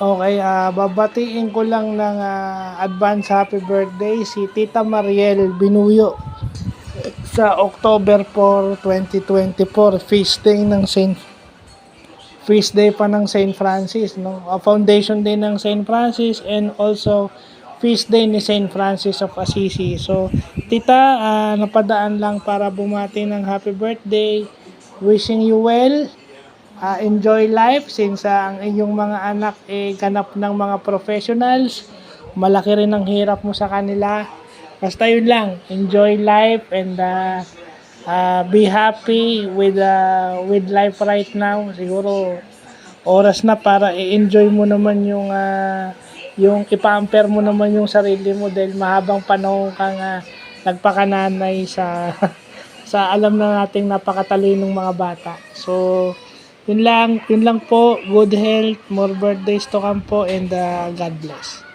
Okay, babatiin ko lang ng advance happy birthday si Tita Mariel Binuyo sa October 4, 2024, feast day pa ng Saint Francis, no? Foundation day ng Saint Francis and also feast day ni Saint Francis of Assisi. So, Tita, napadaan lang para bumati ng happy birthday. Wishing you well. Enjoy life since ang inyong mga anak ganap ng mga professionals. Malaki rin ang hirap mo sa kanila. Basta yun lang, enjoy life and be happy with life right now. Siguro oras na para i-enjoy mo naman yung ipamper mo naman yung sarili mo dahil mahabang panahon kang nagpakananay sa sa alam na nating napakatalinong mga bata. So, yun lang po. Good health, more birthdays to come po, and God bless.